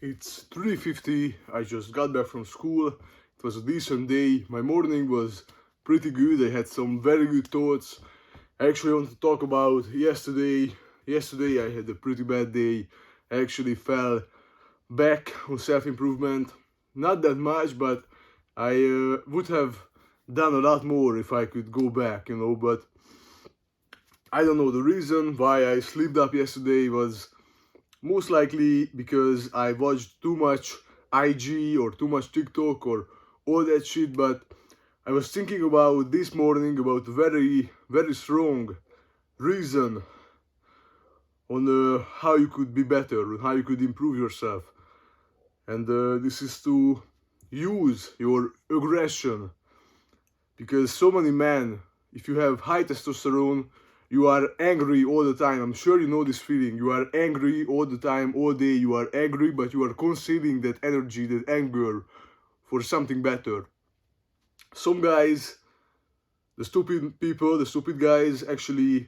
It's 3:50. I just got back from school. It was a decent day. My morning was pretty good. I had some very good thoughts. I actually want to talk about yesterday. Yesterday I had a pretty bad day. I actually fell back on self-improvement. Not that much, but I would have done a lot more if I could go back. But I don't know. The reason why I slept up yesterday was most likely because I watched too much IG or too much TikTok or all that shit, but I was thinking about this morning about a very, very strong reason on how you could be better, how you could improve yourself. And this is to use your aggression. Because so many men, if you have high testosterone, you are angry all the time. I'm sure you know this feeling. You are angry all the time, all day. You are angry, but you are concealing that energy, that anger for something better. Some guys, the stupid people, the stupid guys actually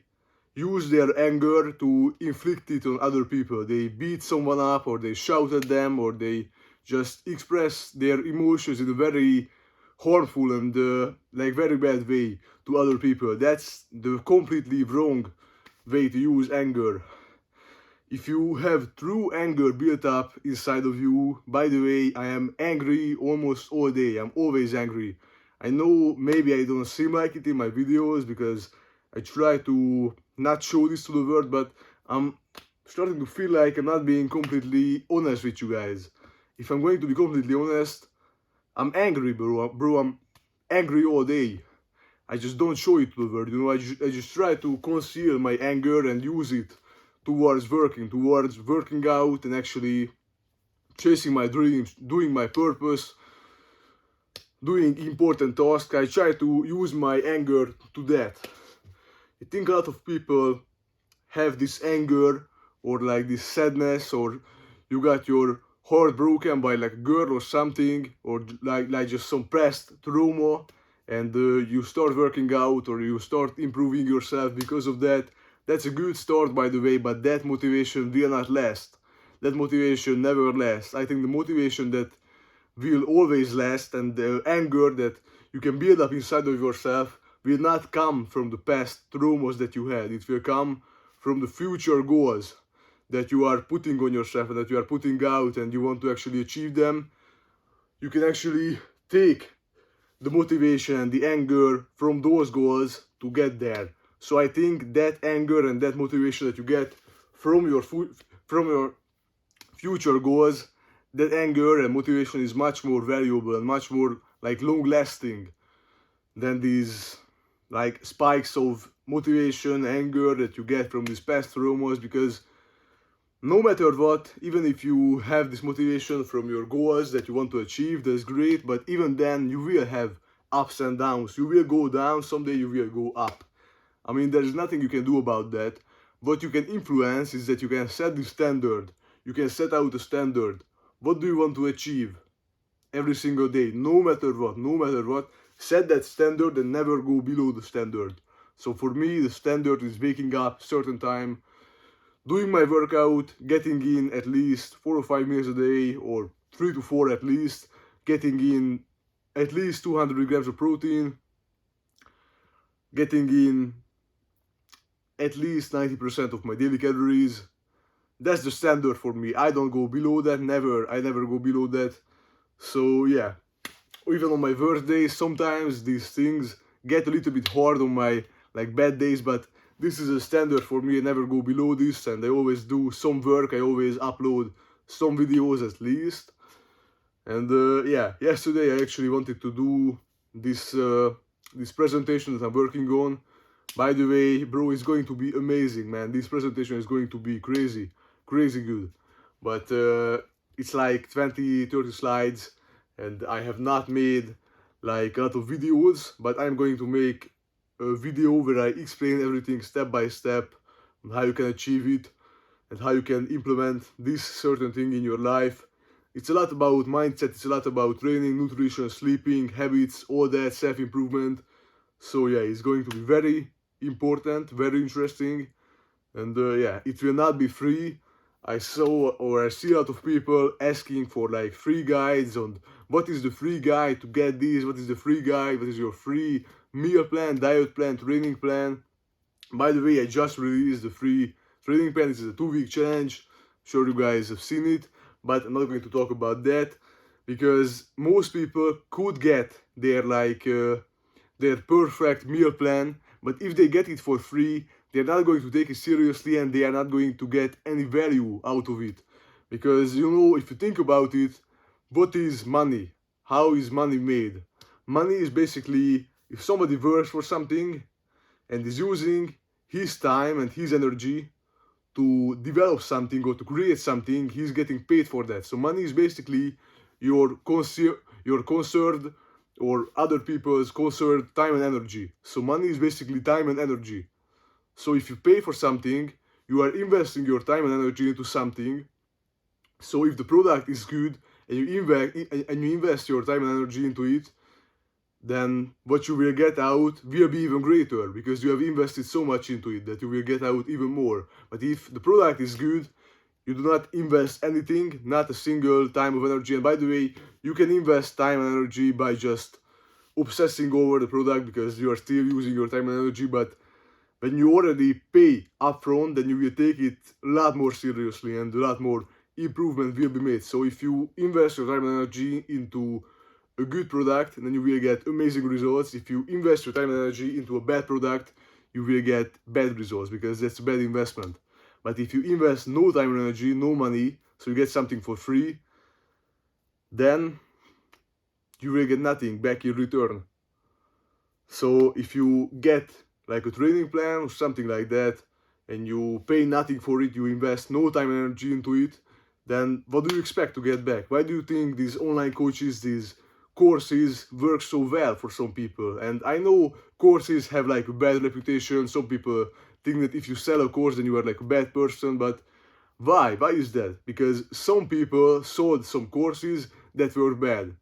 use their anger to inflict it on other people. They beat someone up, or they shout at them, or they just express their emotions in a very harmful and very bad way to other people. That's the completely wrong way to use anger. If you have true anger built up inside of you, by the way, I am angry almost all day. I'm always angry. I know maybe I don't seem like it in my videos because I try to not show this to the world, but I'm starting to feel like I'm not being completely honest with you guys. If I'm going to be completely honest, I'm angry, bro. I'm angry all day. I just don't show it to the world. I just try to conceal my anger and use it towards working out and actually chasing my dreams, doing my purpose, doing important tasks. I try to use my anger to that. I think a lot of people have this anger or like this sadness, or you got your heart broken by like a girl or something, or like just some past trauma, and you start working out or you start improving yourself because of that. That's a good start, by the way, but that motivation will not last. That motivation never lasts. I think the motivation that will always last, and the anger that you can build up inside of yourself, will not come from the past traumas that you had. It will come from the future goals that you are putting on yourself and that you are putting out, and you want to actually achieve them. You can actually take the motivation and the anger from those goals to get there. So I think that anger and that motivation that you get from your future goals, that anger and motivation is much more valuable and much more like long lasting than these like spikes of motivation, anger that you get from these past traumas. Because no matter what, even if you have this motivation from your goals that you want to achieve, that's great, but even then you will have ups and downs. You will go down, someday you will go up. I mean, there's nothing you can do about that. What you can influence is that you can set the standard. You can set out a standard. What do you want to achieve every single day, no matter what, no matter what? Set that standard and never go below the standard. So for me, the standard is waking up certain time, doing my workout, getting in at least 4 or 5 meals a day, or 3 to 4 at least, getting in at least 200 grams of protein, getting in at least 90% of my daily calories. That's the standard for me. I don't go below that, never. I never go below that. So yeah, even on my worst days, sometimes these things get a little bit hard on my like bad days, but this is a standard for me. I never go below this, and I always do some work. I always upload some videos at least. And yeah, yesterday I actually wanted to do this presentation that I'm working on. By the way, bro, it's going to be amazing, man. This presentation is going to be crazy, crazy good. But it's like 20-30 slides, and I have not made like a lot of videos, but I'm going to make a video where I explain everything step by step, and how you can achieve it and how you can implement this certain thing in your life. It's a lot about mindset, it's a lot about training, nutrition, sleeping, habits, all that, self-improvement. So yeah, it's going to be very important, very interesting, and yeah, it will not be free. I see a lot of people asking for like free guides on what is the free guide to get this, what is the free guide, what is your free meal plan, diet plan, training plan. By the way, I just released the free training plan. This is a 2-week challenge. Sure you guys have seen it, but I'm not going to talk about that because most people could get their perfect meal plan, but if they get it for free, they're not going to take it seriously and they are not going to get any value out of it. Because if you think about it, what is money? How is money made? Money is basically if somebody works for something and is using his time and his energy to develop something or to create something, he's getting paid for that. So money is basically your conserved or other people's conserved time and energy. So money is basically time and energy. So if you pay for something, you are investing your time and energy into something. So if the product is good and you invest your time and energy into it, then what you will get out will be even greater because you have invested so much into it that you will get out even more. But if the product is good, you do not invest anything, not a single time of energy. And by the way, you can invest time and energy by just obsessing over the product because you are still using your time and energy. But when you already pay upfront, then you will take it a lot more seriously and a lot more improvement will be made. So if you invest your time and energy into a good product, then you will get amazing results. If you invest your time and energy into a bad product, you will get bad results because that's a bad investment. But if you invest no time and energy, no money, so you get something for free, then you will get nothing back in return. So if you get like a training plan or something like that, and you pay nothing for it, you invest no time and energy into it, then what do you expect to get back? Why do you think these online coaches, these courses work so well for some people? And I know courses have like a bad reputation. Some people think that if you sell a course then you are like a bad person, but why is that? Because some people sold some courses that were bad.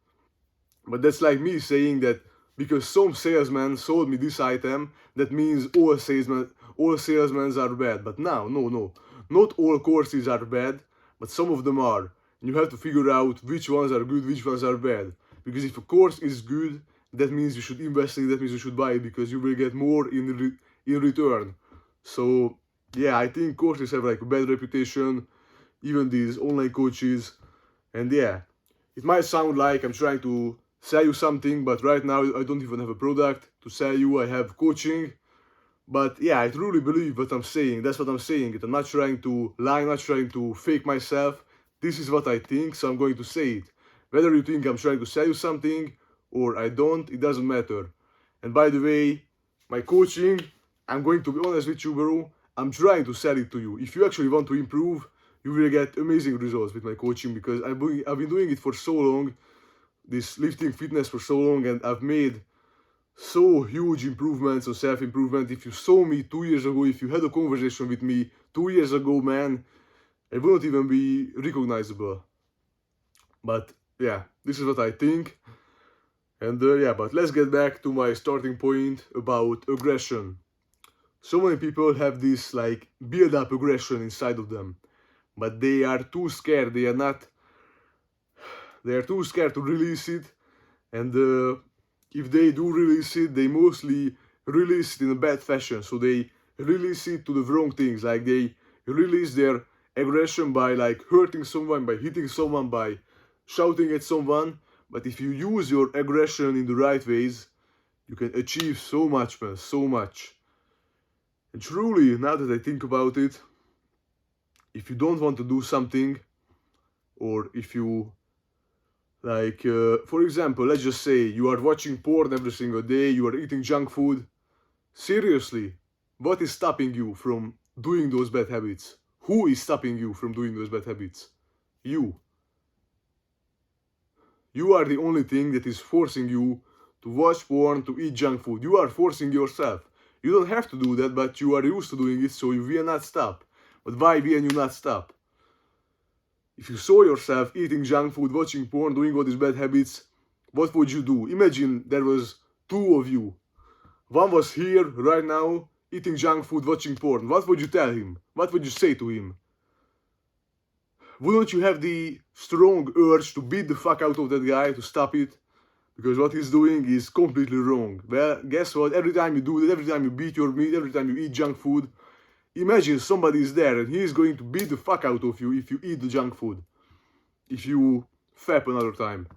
But that's like me saying that because some salesman sold me this item, that means all salesmen are bad. But no, not all courses are bad, but some of them are. And you have to figure out which ones are good, which ones are bad. Because if a course is good, that means you should invest in it, that means you should buy it because you will get more in return. So yeah, I think courses have like a bad reputation, even these online coaches. And yeah, it might sound like I'm trying to sell you something, but right now I don't even have a product to sell you. I have coaching. But yeah, I truly believe what I'm saying. That's what I'm saying. I'm not trying to lie, I'm not trying to fake myself. This is what I think, so I'm going to say it. Whether you think I'm trying to sell you something or I don't, it doesn't matter. And by the way, my coaching, I'm going to be honest with you, bro, I'm trying to sell it to you. If you actually want to improve, you will get amazing results with my coaching because I've been doing it for so long, this lifting fitness for so long, and I've made so huge improvements on self-improvement. If you saw me 2 years ago, if you had a conversation with me 2 years ago, man, I wouldn't even be recognizable. But yeah, this is what I think. And yeah, but let's get back to my starting point about aggression. So many people have this like build up aggression inside of them, but they are too scared. They are too scared to release it. And if they do release it, they mostly release it in a bad fashion. So they release it to the wrong things. Like they release their aggression by like hurting someone, by hitting someone, by shouting at someone. But if you use your aggression in the right ways, you can achieve so much, man, so much. And truly, now that I think about it, if you don't want to do something, or if you like, for example, let's just say you are watching porn every single day, you are eating junk food. Seriously, what is stopping you from doing those bad habits? Who is stopping you from doing those bad habits? You. You are the only thing that is forcing you to watch porn, to eat junk food. You are forcing yourself. You don't have to do that, but you are used to doing it, so you will not stop. But why will you not stop? If you saw yourself eating junk food, watching porn, doing all these bad habits, what would you do? Imagine there was two of you. One was here right now, eating junk food, watching porn. What would you tell him? What would you say to him? wouldn't you have the strong urge to beat the fuck out of that guy to stop it? Because what he's doing is completely wrong. Well, guess what? Every time you do that, every time you beat your meat, every time you eat junk food, imagine somebody is there and he is going to beat the fuck out of you if you eat the junk food. If you fap another time.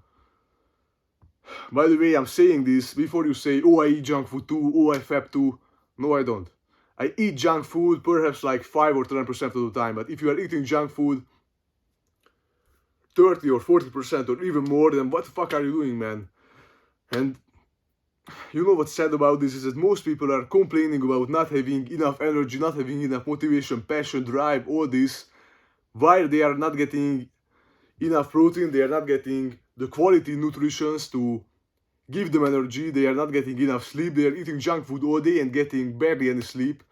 By the way, I'm saying this before you say, oh, I eat junk food too, oh, I fap too. No, I don't. I eat junk food perhaps like 5 or 10% of the time, but if you are eating junk food 30 or 40% or even more, then what the fuck are you doing, man? And you know what's sad about this is that most people are complaining about not having enough energy, not having enough motivation, passion, drive, all this, while they are not getting enough protein, they are not getting the quality nutritions to give them energy, they are not getting enough sleep, they are eating junk food all day and getting barely any sleep.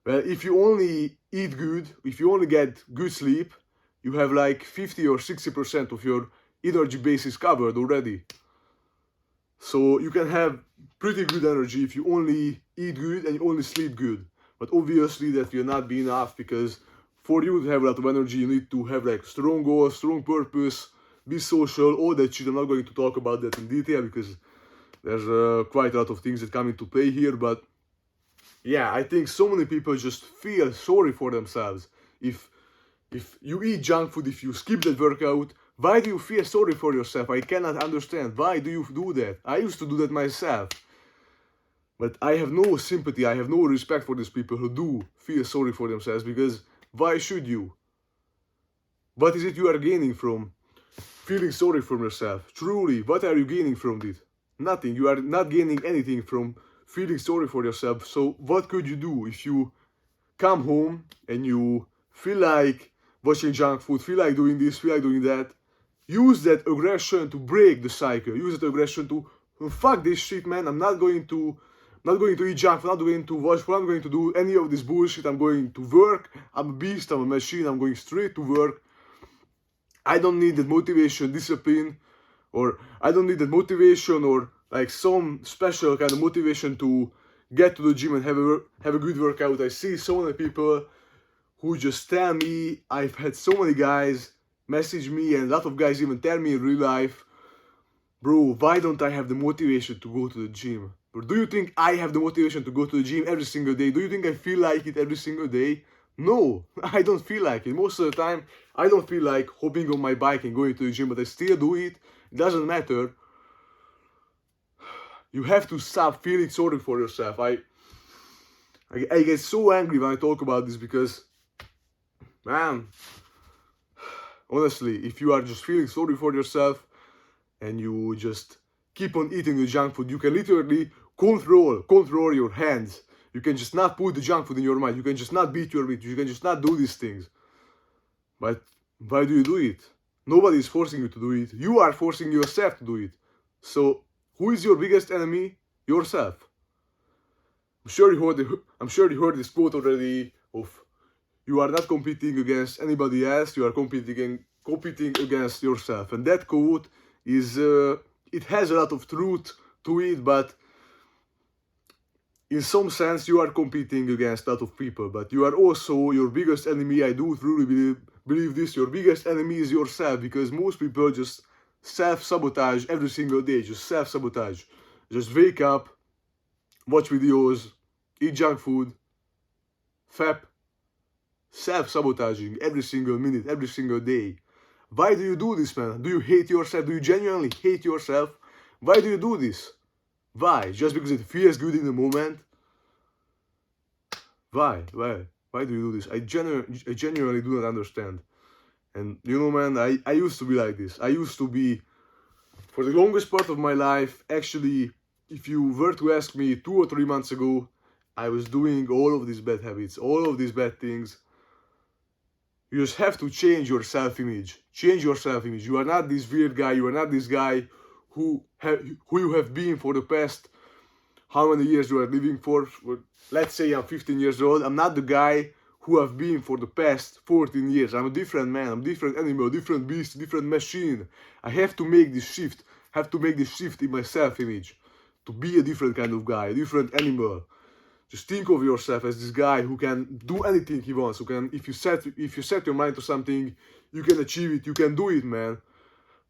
Well, if you only eat good, if you only get good sleep, you have like 50 or 60% of your energy basis covered already. So you can have pretty good energy if you only eat good and you only sleep good. But obviously that will not be enough, because for you to have a lot of energy, you need to have like strong goals, strong purpose, be social, all that shit. I'm not going to talk about that in detail because there's quite a lot of things that come into play here. But yeah, I think so many people just feel sorry for themselves. If you eat junk food, if you skip that workout, why do you feel sorry for yourself? I cannot understand. Why do you do that? I used to do that myself. But I have no sympathy, I have no respect for these people who do feel sorry for themselves, because why should you? What is it you are gaining from feeling sorry for yourself? Truly, what are you gaining from it? Nothing. You are not gaining anything from feeling sorry for yourself. So what could you do if you come home and you feel like watching junk food, feel like doing this, feel like doing that? Use that aggression to break the cycle. Use that aggression to fuck this shit, man. I'm not going to eat junk food, I'm not going to watch food, I'm not going to do any of this bullshit. I'm going to work. I'm a beast, I'm a machine, I'm going straight to work. I don't need that motivation, discipline, or I don't need that motivation or like some special kind of motivation to get to the gym and have a good workout. I see so many people who just tell me, I've had so many guys message me, and a lot of guys even tell me in real life, bro, why don't I have the motivation to go to the gym? But do you think I have the motivation to go to the gym every single day? Do you think I feel like it every single day? No, I don't feel like it. Most of the time, I don't feel like hopping on my bike and going to the gym, but I still do it. It doesn't matter. You have to stop feeling sorry for yourself. I get so angry when I talk about this because, man, honestly, if you are just feeling sorry for yourself and you just keep on eating the junk food, you can literally control your hands. You can just not put the junk food in your mind. You can just not beat your meat. You can just not do these things. But why do you do it? Nobody is forcing you to do it. You are forcing yourself to do it. So who is your biggest enemy? Yourself. I'm sure you heard this quote already of, you are not competing against anybody else, you are competing against yourself. And that quote is, it has a lot of truth to it, but in some sense you are competing against a lot of people, but you are also your biggest enemy. I do truly believe this. Your biggest enemy is yourself, because most people just self-sabotage every single day, just self-sabotage. Just wake up, watch videos, eat junk food, fap, self-sabotaging every single minute, every single day. Why do you do this, man? Do you hate yourself? Do you genuinely hate yourself? Why do you do this? Why? Just because it feels good in the moment? Why? Why do you do this? I genuinely do not understand. And you know, man, I used to be like this. I used to be, for the longest part of my life, actually, if you were to ask me 2 or 3 months ago, I was doing all of these bad habits, all of these bad things. You just have to change your self-image. Change your self-image. You are not this weird guy. You are not this guy who you have been for the past how many years you are living for. Let's say I'm 15 years old. I'm not the guy who I've been for the past 14 years. I'm a different man. I'm a different animal, different beast, different machine. I have to make this shift. In my self-image to be a different kind of guy, a different animal. Just think of yourself as this guy who can do anything he wants. Who can, if you set your mind to something, you can achieve it. You can do it, man.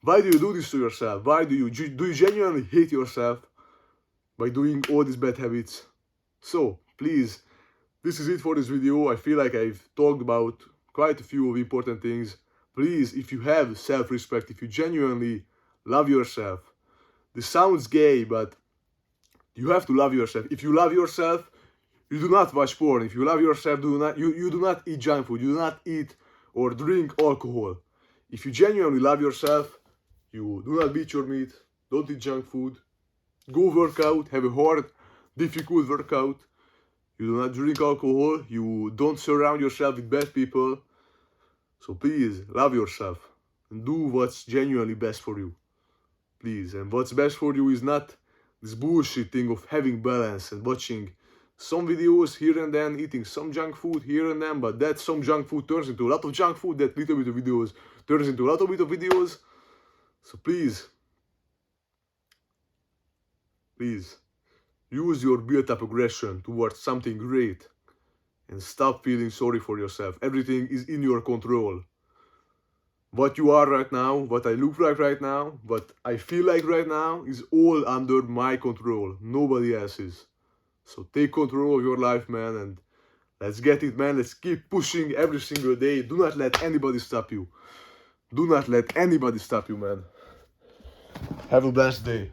Why do you do this to yourself? Why do you genuinely hate yourself by doing all these bad habits? So please, this is it for this video. I feel like I've talked about quite a few of important things. Please, if you have self-respect, if you genuinely love yourself, this sounds gay, but you have to love yourself. If you love yourself, you do not watch porn. If you love yourself, you do not eat junk food. You do not eat or drink alcohol. If you genuinely love yourself, you do not beat your meat. Don't eat junk food. Go work out. Have a hard, difficult workout. You do not drink alcohol. You don't surround yourself with bad people. So please, love yourself and do what's genuinely best for you. Please. And what's best for you is not this bullshit thing of having balance and watching some videos here and then, eating some junk food here and then, but that some junk food turns into a lot of junk food, that little bit of videos turns into a lot of videos. So please, use your built-up aggression towards something great and stop feeling sorry for yourself. Everything is in your control. What you are right now, what I look like right now, what I feel like right now is all under my control, nobody else's. So take control of your life, man, and let's get it, man. Let's keep pushing every single day. Do not let anybody stop you. Do not let anybody stop you, man. Have a blessed day.